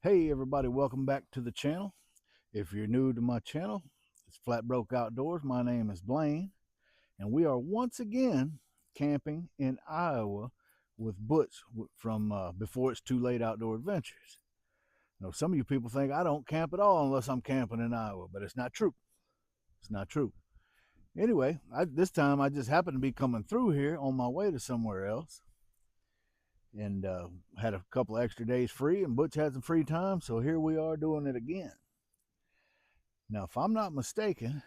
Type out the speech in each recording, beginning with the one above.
Hey everybody, welcome back to the channel. If you're new to my channel, it's Flat Broke Outdoors. My name is Blaine, and we are once again camping in Iowa with Butch from Before It's Too Late Outdoor Adventures. Now, some of you people think I don't camp at all unless I'm camping in Iowa, but it's not true. It's not true. Anyway, this time I just happened to be coming through here on my way to somewhere else, and had a couple extra days free, and Butch had some free time, so here we are doing it again. Now, if I'm not mistaken,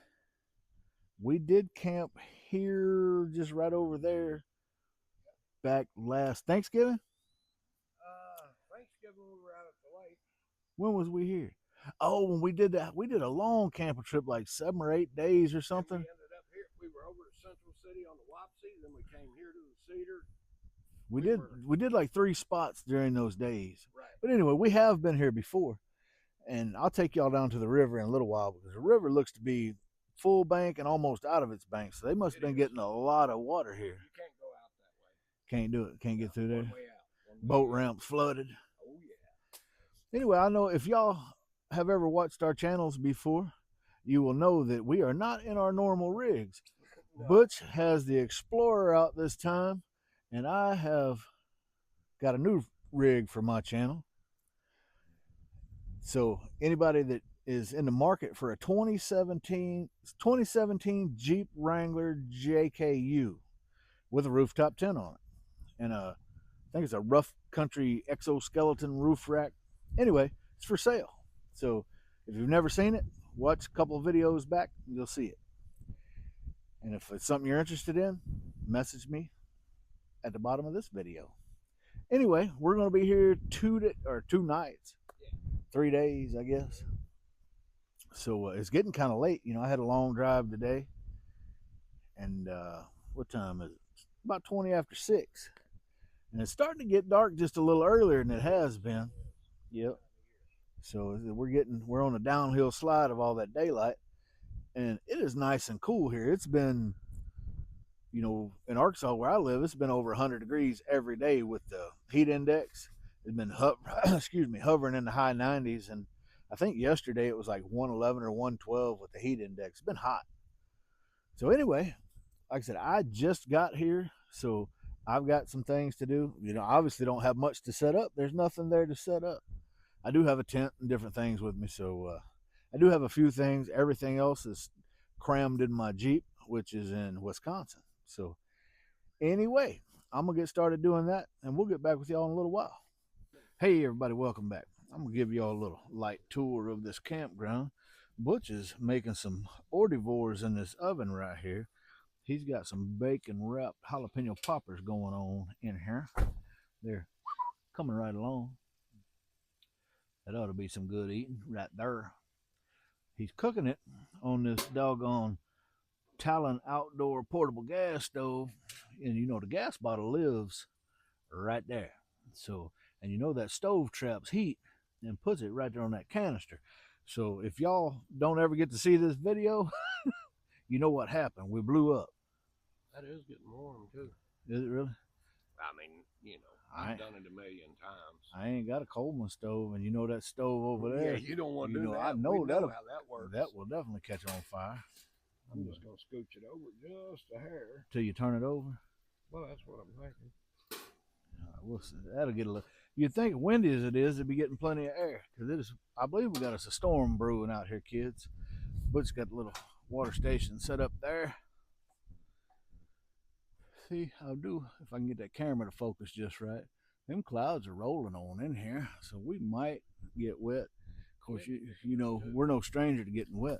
we did camp here just right over there back last Thanksgiving. Thanksgiving we were out at the lake. When was we here? Oh, when we did that, we did a long camping trip, like 7 or 8 days or something. And we ended up here. We were over at Central City on the Wapsie, then we came here to the Cedar. We did like 3 spots during those days. Right. But anyway, we have been here before, and I'll take y'all down to the river in a little while because the river looks to be full bank and almost out of its bank, so they must have been getting a lot of water here. You can't go out that way. Can't do it. Can't get through there. One way out. Boat ramps flooded. Oh yeah. Anyway, I know if y'all have ever watched our channels before, you will know that we are not in our normal rigs. No. Butch has the Explorer out this time, and I have got a new rig for my channel. So anybody that is in the market for a 2017 Jeep Wrangler JKU with a rooftop tent on it, and I think it's a rough country exoskeleton roof rack. Anyway, it's for sale. So if you've never seen it, watch a couple of videos back and you'll see it. And if it's something you're interested in, message me at the bottom of this video. Anyway, we're going to be here 2 nights, 3 days, I guess. So it's getting kind of late. You know, I had a long drive today, and what time is it? It's about 20 after 6, and it's starting to get dark just a little earlier than it has been. Yep. So we're on a downhill slide of all that daylight, and it is nice and cool here. It's been, you know, in Arkansas where I live, it's been over 100 degrees every day with the heat index. It's been hovering in the high 90s, and I think yesterday it was like 111 or 112 with the heat index. It's been hot. So anyway, like I said, I just got here, so I've got some things to do. You know, obviously don't have much to set up. There's nothing there to set up. I do have a tent and different things with me, so I do have a few things. Everything else is crammed in my Jeep, which is in Wisconsin. So anyway, I'm going to get started doing that, and we'll get back with y'all in a little while. Hey, everybody, welcome back. I'm going to give y'all a little light tour of this campground. Butch is making some hors d'oeuvres in this oven right here. He's got some bacon-wrapped jalapeno poppers going on in here. They're coming right along. That ought to be some good eating right there. He's cooking it on this doggone Talon outdoor portable gas stove. And you know the gas bottle lives right there. So, and you know that stove traps heat and puts it right there on that canister. So if y'all don't ever get to see this video, you know what happened. We blew up. That is getting warm too. Is it really? I mean, you know, I've done it a million times. I ain't got a Coleman stove, and you know that stove over there. Yeah, you don't want to do that. I know how that works. That will definitely catch on fire. I'm just gonna scooch it over just a hair till you turn it over. Well, that's what I'm thinking. We'll see. That'll get a little. You'd think windy as it is, it'd be getting plenty of air because it is. I believe we got us a storm brewing out here, kids. Butch got a little water station set up there. See, I'll do if I can get that camera to focus just right. Them clouds are rolling on in here, so we might get wet. Of course, you know we're no stranger to getting wet.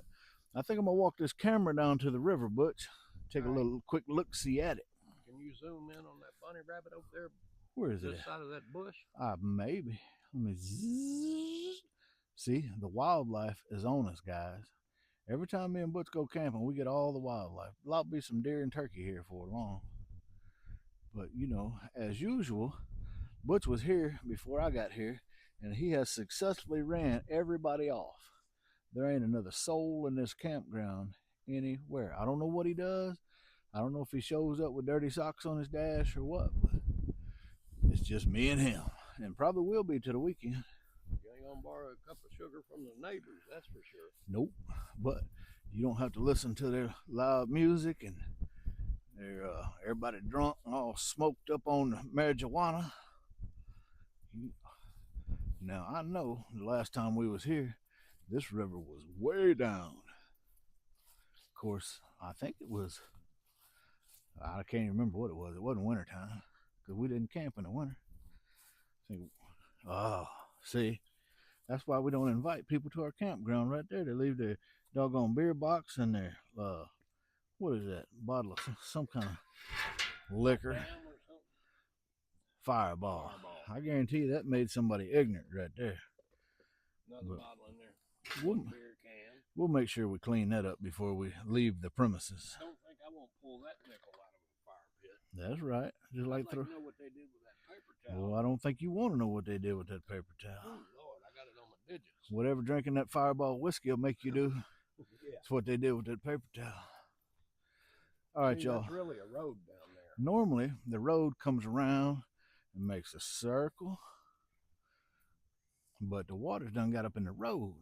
I think I'm gonna walk this camera down to the river, Butch. Take a little quick look see at it. Can you zoom in on that bunny rabbit over there? Where is it? This side of that bush? Maybe. Let me zzz. See, the wildlife is on us, guys. Every time me and Butch go camping, we get all the wildlife. There'll be some deer and turkey here for long. But, you know, as usual, Butch was here before I got here, and he has successfully ran everybody off. There ain't another soul in this campground anywhere. I don't know what he does. I don't know if he shows up with dirty socks on his dash or what, but it's just me and him, and probably will be to the weekend. You ain't gonna borrow a cup of sugar from the neighbors, that's for sure. Nope. But you don't have to listen to their loud music and they're everybody drunk, all smoked up on marijuana. Now I know the last time we was here, this river was way down. Of course, I think it was. I can't even remember what it was. It wasn't wintertime because we didn't camp in the winter. Oh, see, that's why we don't invite people to our campground right there. They leave their doggone beer box and their what is that bottle of some kind of liquor. Fireball. I guarantee you that made somebody ignorant right there. Another bottle in there. We'll, Beer can. We'll make sure we clean that up before we leave the premises. I don't think I won't pull that nickel out of a fire pit. That's right. Just I'd like to know what they did with that paper towel. Well, I don't think you want to know what they did with that paper towel. Oh, Lord, I got it on my digits. Whatever drinking that Fireball whiskey will make you do, yeah. That's what they did with that paper towel. All right, y'all. That's really a road down there. Normally, the road comes around and makes a circle, but the water's done got up in the road.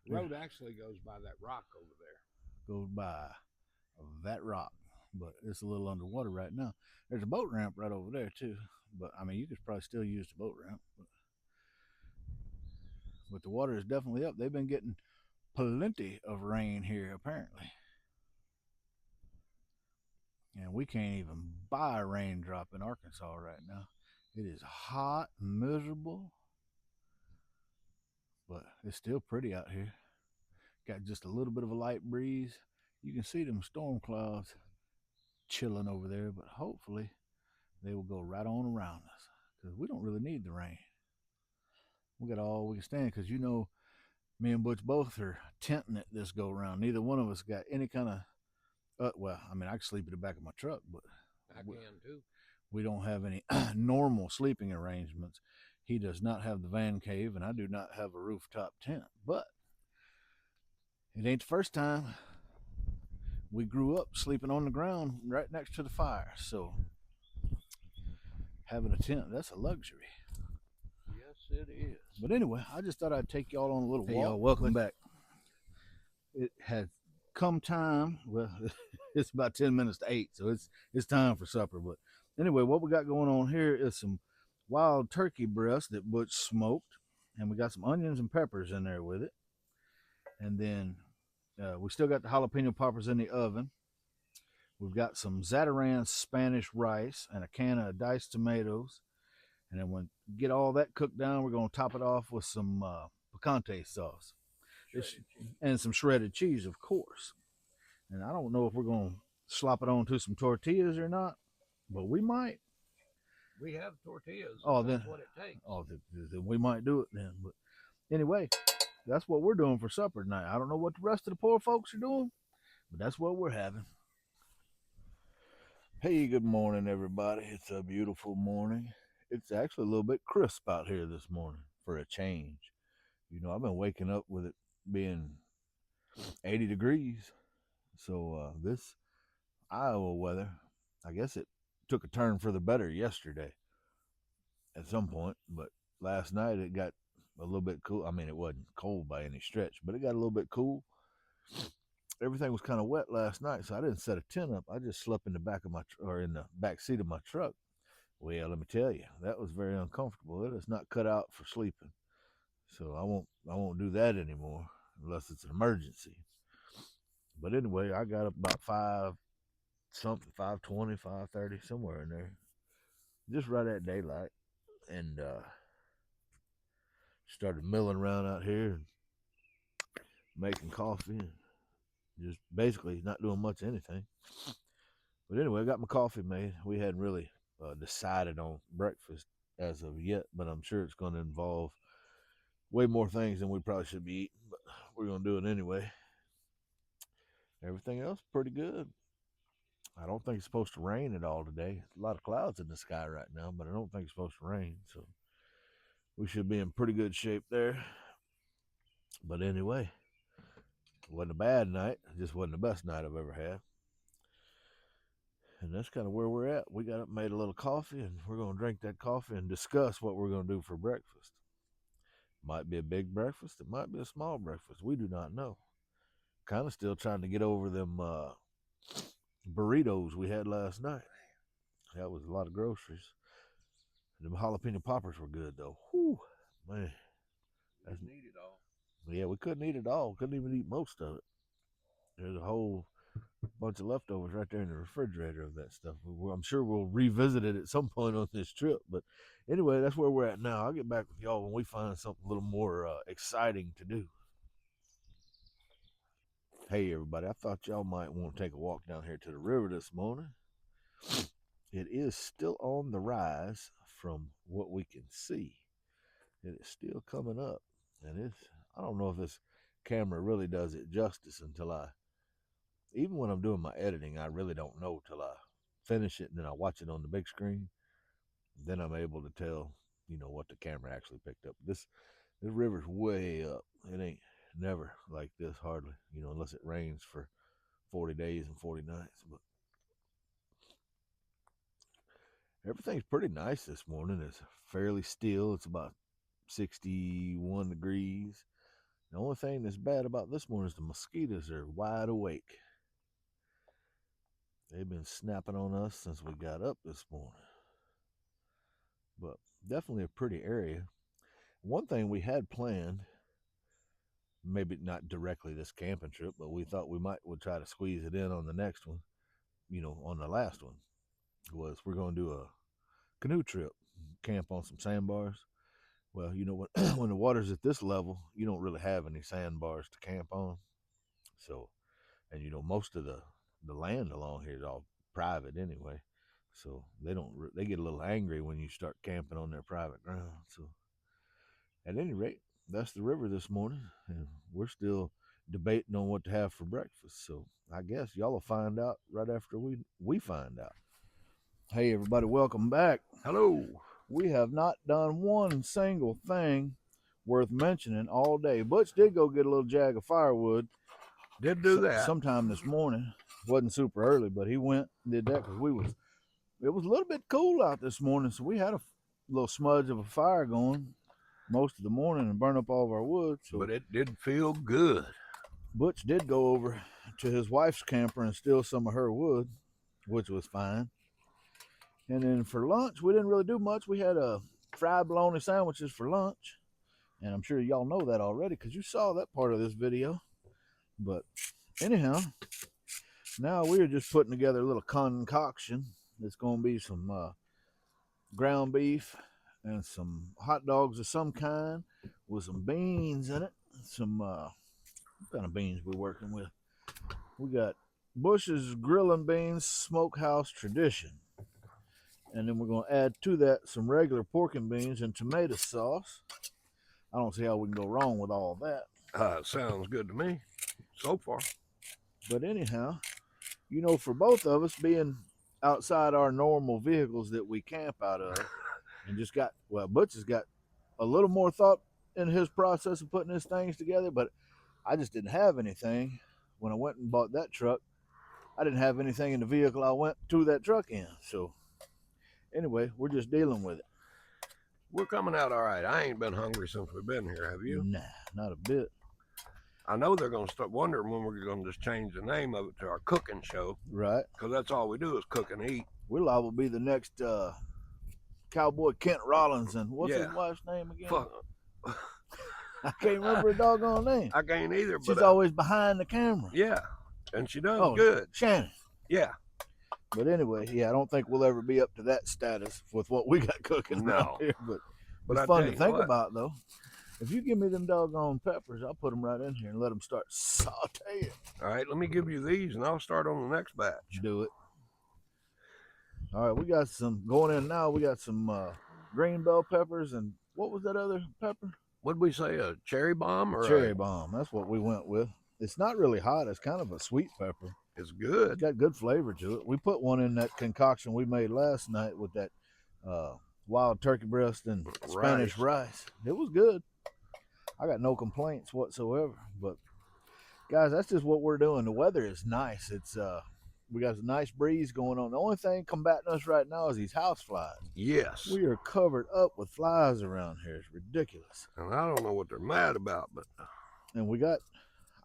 The road actually goes by that rock over there. Goes by that rock, but it's a little underwater right now. There's a boat ramp right over there too, but I mean you could probably still use the boat ramp. But the water is definitely up. They've been getting plenty of rain here apparently. And we can't even buy a raindrop in Arkansas right now. It is hot, miserable, but it's still pretty out here. Got just a little bit of a light breeze. You can see them storm clouds chilling over there, but hopefully they will go right on around us because we don't really need the rain. We got all we can stand because you know me and Butch both are tenting it this go around. Neither one of us got any kind of well, I mean I can sleep in the back of my truck, but I can too. We don't have any normal sleeping arrangements. He does not have the van cave, and I do not have a rooftop tent. But it ain't the first time. We grew up sleeping on the ground right next to the fire, so having a tent, that's a luxury. Yes, it is. But anyway, I just thought I'd take y'all on a little walk. Hey, y'all, welcome back. It has come time. Well, it's about 10 minutes to 8, so it's time for supper. But anyway, what we got going on here is some wild turkey breast that Butch smoked, and we got some onions and peppers in there with it. And then we still got the jalapeno poppers in the oven. We've got some Zatarain Spanish rice and a can of diced tomatoes. And then when we get all that cooked down, we're going to top it off with some picante sauce. And some shredded cheese, of course. And I don't know if we're going to slop it onto some tortillas or not, but we might. We have tortillas. Oh, that's then what it takes. Oh, then we might do it then. But anyway, that's what we're doing for supper tonight. I don't know what the rest of the poor folks are doing, but that's what we're having. Hey, good morning, everybody. It's a beautiful morning. It's actually a little bit crisp out here this morning for a change. You know, I've been waking up with it being 80 degrees. So this Iowa weather, I guess it took a turn for the better yesterday at some point, but last night it got a little bit cool. I mean, it wasn't cold by any stretch, but it got a little bit cool. Everything was kind of wet last night, so I didn't set a tent up. I just slept in the back of in the back seat of my truck. Well, let me tell you, that was very uncomfortable. It is not cut out for sleeping, so I won't do that anymore unless it's an emergency. But anyway, I got up about 5:20, 5:30, somewhere in there, just right at daylight, and started milling around out here and making coffee and just basically not doing much of anything. But anyway, I got my coffee made. We hadn't really decided on breakfast as of yet, but I'm sure it's going to involve way more things than we probably should be eating, but we're going to do it anyway. Everything else pretty good. I don't think it's supposed to rain at all today. There's a lot of clouds in the sky right now, but I don't think it's supposed to rain, so we should be in pretty good shape there. But anyway, it wasn't a bad night. It just wasn't the best night I've ever had. And that's kind of where we're at. We got up, made a little coffee, and we're going to drink that coffee and discuss what we're going to do for breakfast. Might be a big breakfast. It might be a small breakfast. We do not know. Kind of still trying to get over them burritos we had last night. That was a lot of groceries. The jalapeno poppers were good though. Whew, man. Didn't eat it all. Yeah, we couldn't eat it all. Couldn't even eat most of it. There's a whole bunch of leftovers right there in the refrigerator of that stuff. I'm sure we'll revisit it at some point on this trip. But anyway, that's where we're at now. I'll get back with y'all when we find something a little more exciting to do. Hey, everybody, I thought y'all might want to take a walk down here to the river this morning. It is still on the rise from what we can see. It is still coming up. And I don't know if this camera really does it justice until even when I'm doing my editing, I really don't know till I finish it and then I watch it on the big screen. Then I'm able to tell, what the camera actually picked up. This river's way up. It ain't never like this hardly, unless it rains for 40 days and 40 nights. But everything's pretty nice this morning. It's fairly still. It's about 61 degrees. The only thing that's bad about this morning is the mosquitoes are wide awake. They've been snapping on us since we got up this morning. But definitely a pretty area. One thing we had planned, maybe not directly this camping trip, but we thought would try to squeeze it in on the next one, on the last one, was we're going to do a canoe trip, camp on some sandbars. Well, when the water's at this level, you don't really have any sandbars to camp on. So, and most of the land along here is all private anyway. So they get a little angry when you start camping on their private ground. So at any rate, that's the river this morning, and we're still debating on what to have for breakfast. So I guess y'all will find out right after we find out. Hey everybody, welcome back. Hello. We have not done one single thing worth mentioning all day. Butch did go get a little jag of firewood. Did do that sometime this morning. Wasn't super early, but he went and did that because it was a little bit cool out this morning, so we had a little smudge of a fire going most of the morning and burn up all of our wood. So, but it did feel good. Butch did go over to his wife's camper and steal some of her wood, which was fine. And then for lunch, we didn't really do much. We had fried bologna sandwiches for lunch, and I'm sure y'all know that already because you saw that part of this video. But anyhow, now we're just putting together a little concoction. It's going to be some ground beef and some hot dogs of some kind with some beans in it. Some what kind of beans we're working with? We got Bush's Grilling Beans Smokehouse Tradition. And then we're going to add to that some regular pork and beans and tomato sauce. I don't see how we can go wrong with all that. Sounds good to me so far. But anyhow, for both of us being outside our normal vehicles that we camp out of, and Butch has got a little more thought in his process of putting his things together, but I just didn't have anything when I went and bought that truck. I didn't have anything in the vehicle I went to that truck in. So anyway, we're just dealing with it. We're coming out all right. I ain't been hungry since we've been here, have you? Nah, not a bit. I know they're going to start wondering when we're going to just change the name of it to our cooking show. Right. Because that's all we do is cook and eat. We're liable to be the next cowboy Kent Rollins. And what's his wife's name again? I can't remember her doggone name. I can't either. She's always behind the camera. Yeah, and she does good. Shannon. Yeah. But anyway, I don't think we'll ever be up to that status with what we got cooking around here. But it's fun to think about, though. If you give me them doggone peppers, I'll put them right in here and let them start sauteing. All right, let me give you these, and I'll start on the next batch. Do it. All right, we got some going in now. We got some green bell peppers, and what was that other pepper? What did we say, a cherry bomb? Or cherry bomb. That's what we went with. It's not really hot. It's kind of a sweet pepper. It's good. It's got good flavor to it. We put one in that concoction we made last night with that wild turkey breast and Spanish rice. It was good. I got no complaints whatsoever. But guys, that's just what we're doing. The weather is nice. It's We got a nice breeze going on. The only thing combating us right now is these house flies. Yes. We are covered up with flies around here. It's ridiculous. And I don't know what they're mad about, but And we got,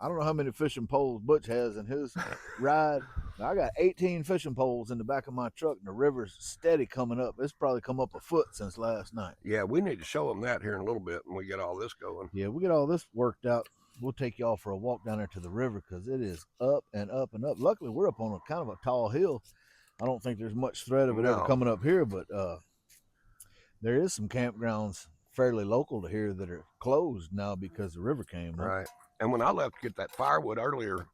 I don't know how many fishing poles Butch has in his ride. Now, I got 18 fishing poles in the back of my truck, and the river's steady coming up. It's probably come up a foot since last night. yeah, we need to show them that here in a little bit when we get all this going. Yeah, we get all this worked out. We'll take y'all for a walk down there to the river because it is up and up and up. Luckily, we're up on a kind of a tall hill. I don't think there's much threat of it ever No. coming up here, but there is some campgrounds fairly local to here that are closed now because the river came up. Right. And when I left to get that firewood earlier,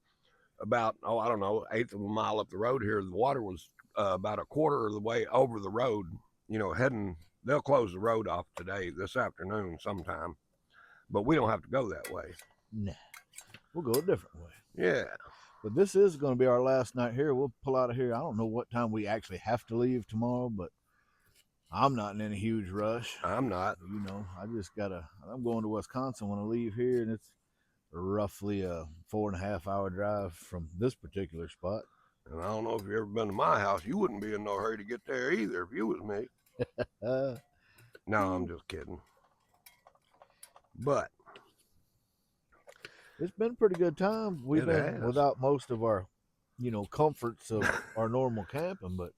about, I don't know, eighth of a mile up the road here, the water was about a quarter of the way over the road, heading. They'll close the road off today, this afternoon sometime. But we don't have to go that way. Nah, we'll go a different way. Yeah. But this is going to be our last night here. We'll pull out of here. I don't know what time we actually have to leave tomorrow, but I'm not in any huge rush. I'm not. I just I'm going to Wisconsin when I leave here, and it's roughly a 4.5 hour drive from this particular spot. And I don't know if you've ever been to my house. You wouldn't be in no hurry to get there either if you was me. No, I'm just kidding. But it's been a pretty good time. We've been without most of our, comforts of our normal camping, but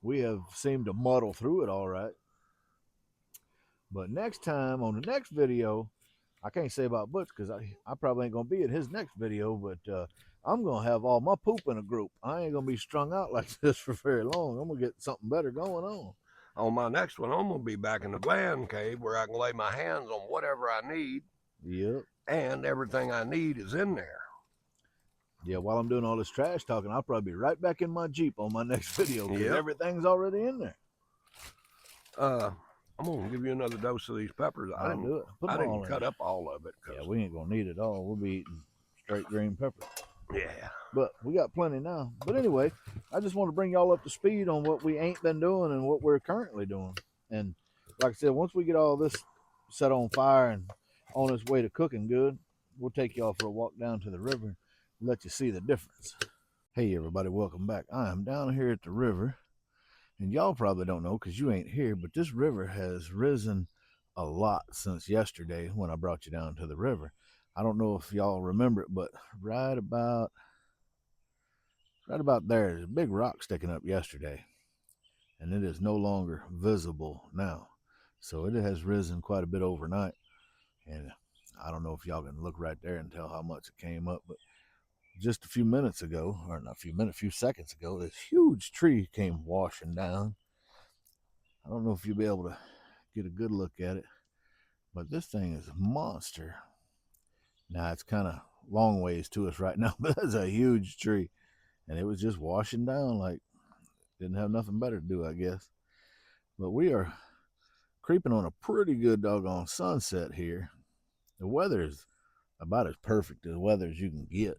we have seemed to muddle through it all right. But next time on the next video, I can't say about Butch because I probably ain't going to be in his next video, but I'm going to have all my poop in a group. I ain't going to be strung out like this for very long. I'm going to get something better going on. On my next one, I'm going to be back in the man cave where I can lay my hands on whatever I need. Yep. And everything I need is in there. Yeah, while I'm doing all this trash talking, I'll probably be right back in my Jeep on my next video because everything's already in there. I'm going to give you another dose of these peppers. I didn't cut up all of it. Yeah, we ain't going to need it all. We'll be eating straight green pepper. Yeah. But we got plenty now. But anyway, I just want to bring y'all up to speed on what we ain't been doing and what we're currently doing. And like I said, once we get all this set on fire and on its way to cooking good, we'll take y'all for a walk down to the river and let you see the difference. Hey everybody, welcome back. I am down here at the river, and y'all probably don't know because you ain't here, but this river has risen a lot since yesterday when I brought you down to the river. I don't know if y'all remember it, but right about there, there's a big rock sticking up yesterday, and it is no longer visible now. So it has risen quite a bit overnight, and I don't know if y'all can look right there and tell how much it came up, but just a few minutes ago, or not a few minutes, a few seconds ago, this huge tree came washing down. I don't know if you'll be able to get a good look at it, but this thing is a monster. Now, it's kind of long ways to us right now, but that's a huge tree, and it was just washing down like didn't have nothing better to do, I guess. But we are creeping on a pretty good doggone sunset here. The weather is about as perfect as weather as you can get.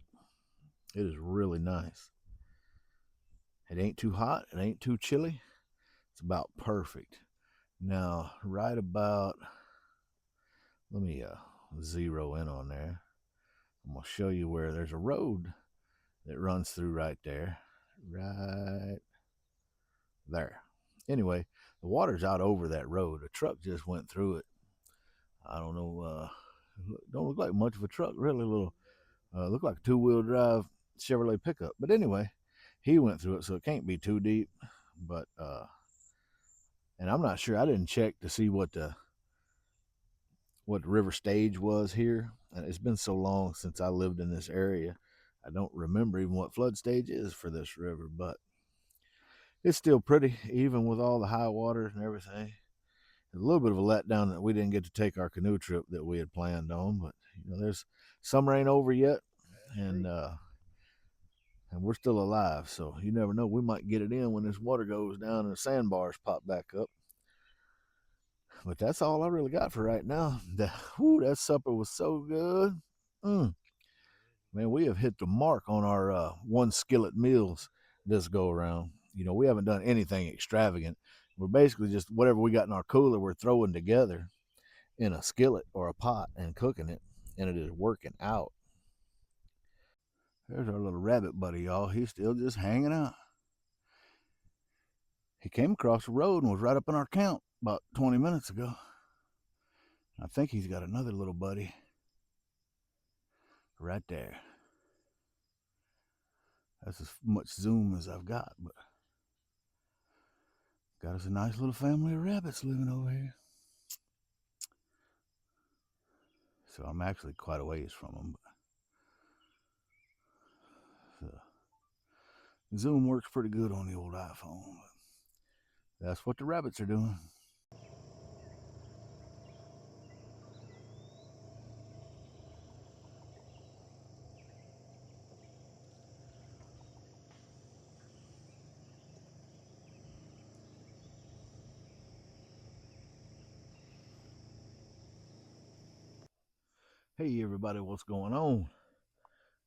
It is really nice. It ain't too hot. It ain't too chilly. It's about perfect. Now, right about, let me zero in on there. I'm going to show you where there's a road that runs through right there. Right there. Anyway, the water's out over that road. A truck just went through it. I don't know. Don't look like much of a truck, really. Look like a two-wheel drive Chevrolet pickup. But anyway, he went through it, so it can't be too deep. But and I'm not sure. I didn't check to see what the river stage was here. And it's been so long since I lived in this area, I don't remember even what flood stage is for this river. But it's still pretty, even with all the high waters and everything. A little bit of a letdown that we didn't get to take our canoe trip that we had planned on, but there's summer ain't over yet, and we're still alive, so you never know. We might get it in when this water goes down and the sandbars pop back up. But that's all I really got for right now. That supper was so good. Man, we have hit the mark on our one skillet meals this go around. We haven't done anything extravagant. We're basically just whatever we got in our cooler, we're throwing together in a skillet or a pot and cooking it, and it is working out. There's our little rabbit buddy, y'all. He's still just hanging out. He came across the road and was right up in our camp about 20 minutes ago. I think he's got another little buddy right there. That's as much zoom as I've got, but got us a nice little family of rabbits living over here. So I'm actually quite a ways from them. But Zoom works pretty good on the old iPhone. But that's what the rabbits are doing. Hey everybody, what's going on?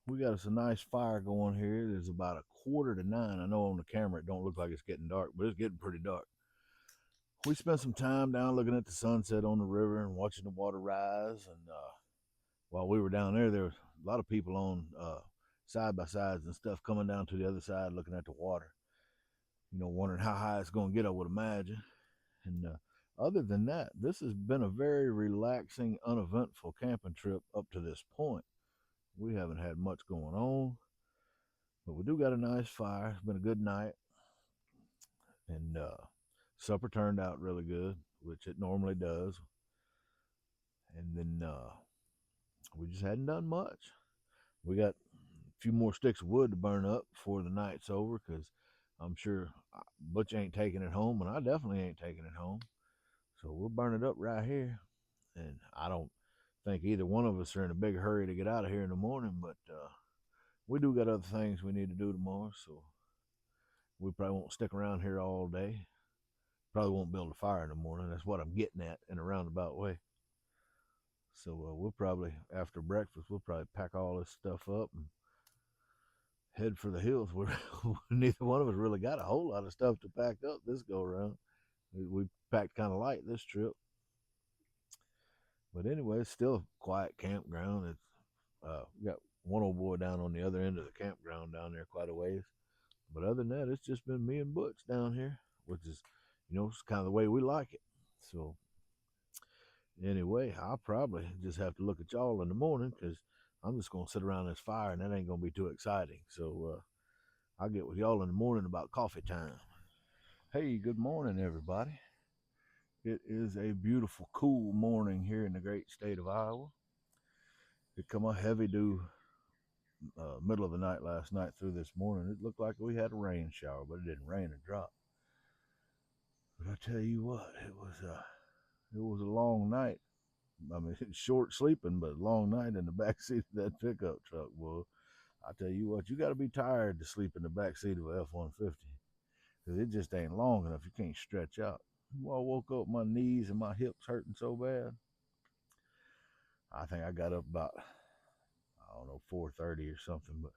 We got us a nice fire going here. It's about 8:45. I know on the camera it don't look like it's getting dark, but it's getting pretty dark. We spent some time down looking at the sunset on the river and watching the water rise. And while we were down there, there was a lot of people on side by sides and stuff coming down to the other side looking at the water. Wondering how high it's going to get, I would imagine. And other than that, this has been a very relaxing, uneventful camping trip up to this point. We haven't had much going on, but we do got a nice fire. It's been a good night, and supper turned out really good, which it normally does. And then we just hadn't done much. We got a few more sticks of wood to burn up before the night's over, because I'm sure Butch ain't taking it home, and I definitely ain't taking it home. So we'll burn it up right here. And I don't think either one of us are in a big hurry to get out of here in the morning, but we do got other things we need to do tomorrow, so we probably won't stick around here all day. Probably won't build a fire in the morning. That's what I'm getting at in a roundabout way. So we'll probably, after breakfast, we'll probably pack all this stuff up and head for the hills. Neither one of us really got a whole lot of stuff to pack up this go around. We packed kind of light this trip. But anyway, it's still a quiet campground. It's we got one old boy down on the other end of the campground down there quite a ways. But other than that, it's just been me and Butch down here, which is, it's kind of the way we like it. So anyway, I'll probably just have to look at y'all in the morning, because I'm just going to sit around this fire and that ain't going to be too exciting. So I'll get with y'all in the morning about coffee time. Hey, good morning, everybody. It is a beautiful, cool morning here in the great state of Iowa. It come a heavy dew middle of the night last night through this morning. It looked like we had a rain shower, but it didn't rain or drop. But I tell you what, it was a long night. I mean, short sleeping, but a long night in the back seat of that pickup truck. Well, I tell you what, you got to be tired to sleep in the back seat of a F-150, because it just ain't long enough. You can't stretch out. Well, I woke up, my knees and my hips hurting so bad. I think I got up about, I don't know, 4:30 or something, but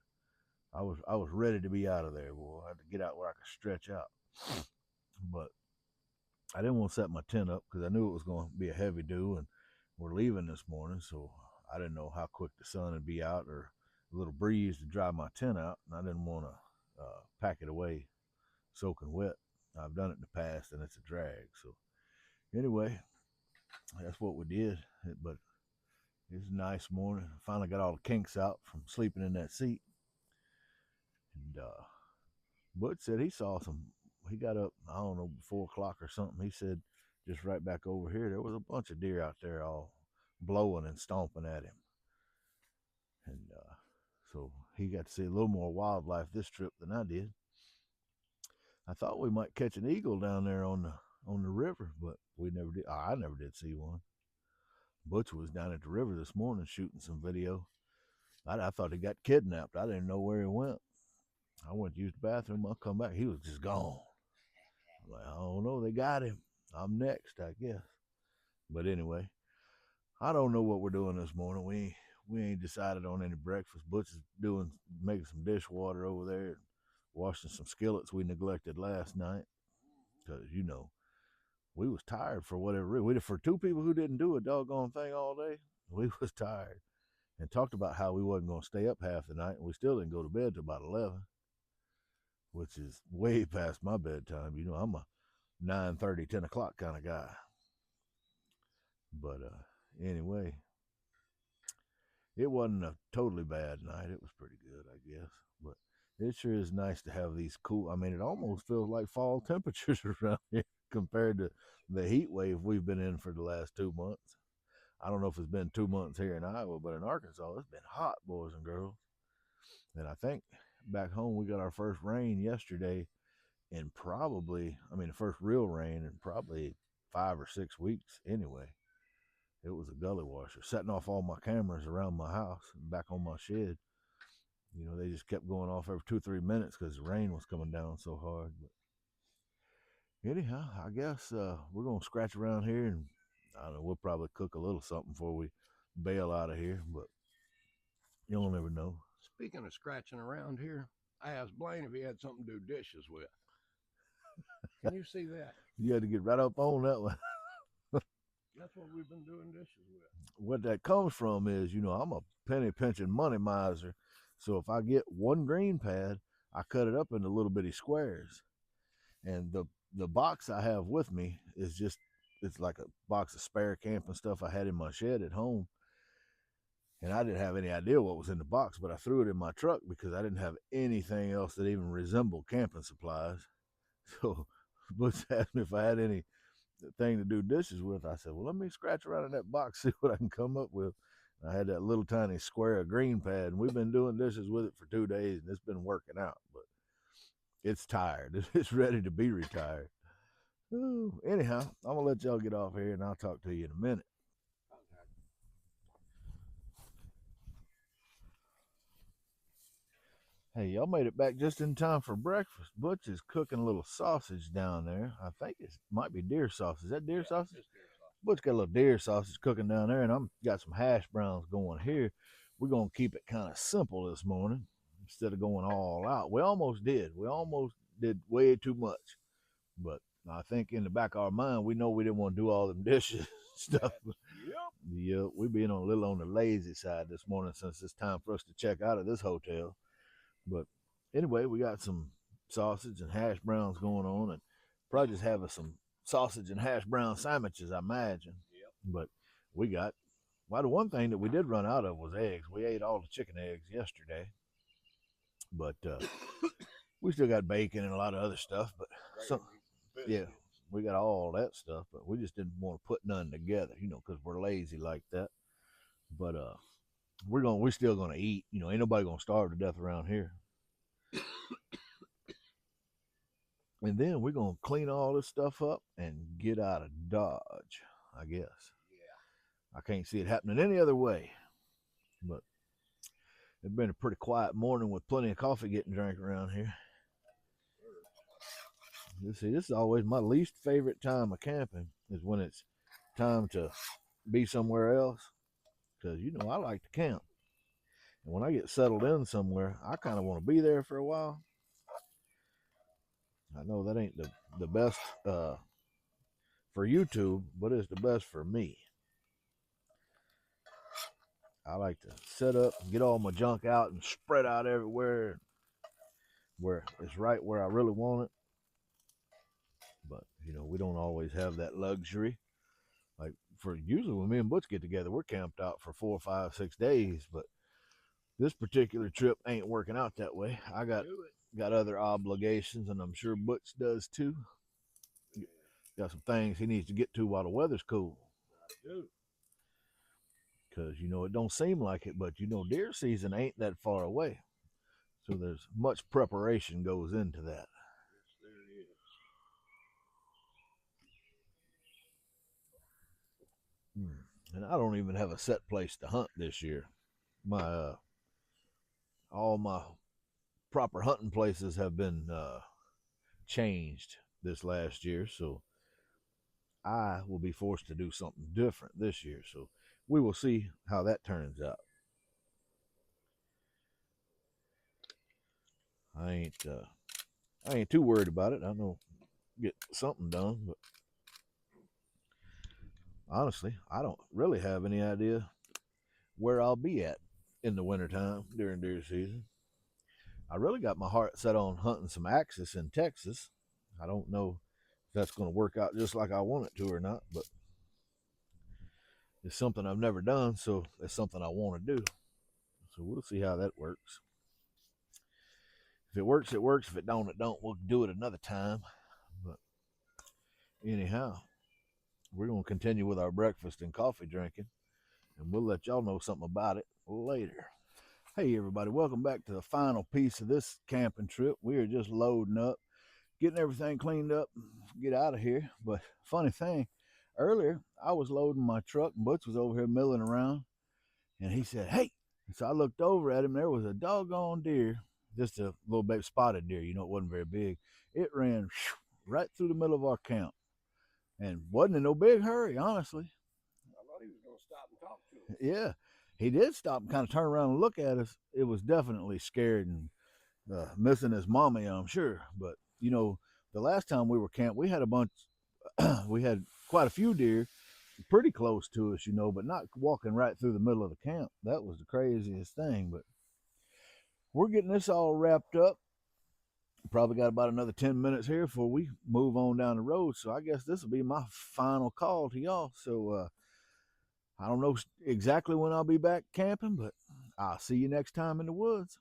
I was ready to be out of there. Boy, I had to get out where I could stretch out. But I didn't want to set my tent up because I knew it was going to be a heavy dew, and we're leaving this morning, so I didn't know how quick the sun would be out or a little breeze to dry my tent out, and I didn't want to pack it away soaking wet. I've done it in the past, and it's a drag. So anyway, that's what we did. But it's a nice morning. I finally got all the kinks out from sleeping in that seat. And Butch said he saw some. He got up, I don't know, 4 o'clock or something. He said just right back over here, there was a bunch of deer out there all blowing and stomping at him. And so he got to see a little more wildlife this trip than I did. I thought we might catch an eagle down there on the river, but we never did. I never did see one. Butch was down at the river this morning shooting some video. I thought he got kidnapped. I didn't know where he went. I went to use the bathroom. I come back, he was just gone. I'm like, I don't know. They got him. I'm next, I guess. But anyway, I don't know what we're doing this morning. We ain't decided on any breakfast. Butch is making some dishwater over there, washing some skillets we neglected last night, because we was tired for whatever reason. For two people who didn't do a doggone thing all day, we was tired, and talked about how we wasn't going to stay up half the night, and we still didn't go to bed till about 11. which is way past my bedtime. You know, I'm a 9:30, 10 o'clock kind of guy. But anyway, it wasn't a totally bad night. It was pretty good, I guess. But it sure is nice to have these cool. I mean, it almost feels like fall temperatures around here compared to the heat wave we've been in for the last 2 months. I don't know if it's been 2 months here in Iowa, but in Arkansas, it's been hot, boys and girls. And I think back home we got our first rain yesterday in probably, I mean, the first real rain in probably 5 or 6 weeks anyway. It was a gully washer, setting off all my cameras around my house and back on my shed. You know, they just kept going off every 2 or 3 minutes because the rain was coming down so hard. But anyhow, I guess we're gonna scratch around here, and I don't know. We'll probably cook a little something before we bail out of here. But you'll never know. Speaking of scratching around here, I asked Blaine if he had something to do dishes with. Can you see that? You had to get right up on that one. That's what we've been doing dishes with. What that comes from is, you know, I'm a penny pinching money miser. So if I get one green pad, I cut it up into little bitty squares. And the box I have with me is just, it's like a box of spare camping stuff I had in my shed at home. And I didn't have any idea what was in the box, but I threw it in my truck because I didn't have anything else that even resembled camping supplies. So Butch asked me if I had any thing to do dishes with. I said, well, let me scratch around in that box, see what I can come up with. And I had that little tiny square of green pad, and we've been doing dishes with it for 2 days, and it's been working out. But it's tired. It's ready to be retired. Ooh, anyhow, I'm gonna let y'all get off here, and I'll talk to you in a minute. Hey, y'all made it back just in time for breakfast. Butch is cooking a little sausage down there. I think it might be deer sausage. Is that deer sausage? Butch got a little deer sausage cooking down there, and I'm got some hash browns going here. We're gonna keep it kind of simple this morning instead of going all out. We almost did. We almost did way too much, but I think in the back of our mind, we know we didn't want to do all them dishes stuff. Yep. Yeah, we being a little on the lazy side this morning since it's time for us to check out of this hotel. But anyway, we got some sausage and hash browns going on, and probably just having some sausage and hash brown sandwiches, I imagine. Yep. But we got, well, the one thing that we did run out of was eggs. We ate all the chicken eggs yesterday, but we still got bacon and a lot of other stuff. But some, yeah, we got all that stuff, but we just didn't want to put none together, you know, because we're lazy like that. But we're still gonna eat. You know, ain't nobody gonna starve to death around here. And then we're gonna clean all this stuff up and get out of Dodge, I guess. Yeah. I can't see it happening any other way. But it's been a pretty quiet morning with plenty of coffee getting drank around here. You see, this is always my least favorite time of camping is when it's time to be somewhere else. Because, you know, I like to camp. And when I get settled in somewhere, I kind of want to be there for a while. I know that ain't the best for YouTube, but it's the best for me. I like to set up and get all my junk out and spread out everywhere where it's right where I really want it. But, you know, we don't always have that luxury. Like, for usually when me and Butch get together, we're camped out for 4, 5, 6 days. But this particular trip ain't working out that way. I got other obligations, and I'm sure Butch does too. Got some things he needs to get to while the weather's cool. I do. Because, you know, it don't seem like it, but, you know, deer season ain't that far away. So there's much preparation goes into that. Yes, there is. And I don't even have a set place to hunt this year. My all my proper hunting places have been changed this last year, so I will be forced to do something different this year. So we will see how that turns out. I ain't too worried about it. I know get something done, but honestly, I don't really have any idea where I'll be at in the wintertime during deer season. I really got my heart set on hunting some axis in Texas. I don't know if that's going to work out just like I want it to or not, but it's something I've never done, so it's something I want to do. So we'll see how that works. If it works, it works. If it don't, it don't. We'll do it another time. But anyhow, we're going to continue with our breakfast and coffee drinking, and we'll let y'all know something about it later. Hey, everybody, welcome back to the final piece of this camping trip. We are just loading up, getting everything cleaned up, get out of here. But funny thing, earlier I was loading my truck, and Butch was over here milling around, and he said, "Hey." And so I looked over at him. There was a doggone deer, just a little baby spotted deer. You know, it wasn't very big. It ran right through the middle of our camp, and wasn't in no big hurry, honestly. I thought he was going to stop and talk to us. Yeah, he did stop and kind of turn around and look at us. It was definitely scared and missing his mommy, I'm sure. But you know, the last time we were camped, we had a bunch. We had quite a few deer, pretty close to us, you know, but not walking right through the middle of the camp. That was the craziest thing. But we're getting this all wrapped up. Probably got about another 10 minutes here before we move on down the road. So I guess this will be my final call to y'all. So I don't know exactly when I'll be back camping, but I'll see you next time in the woods.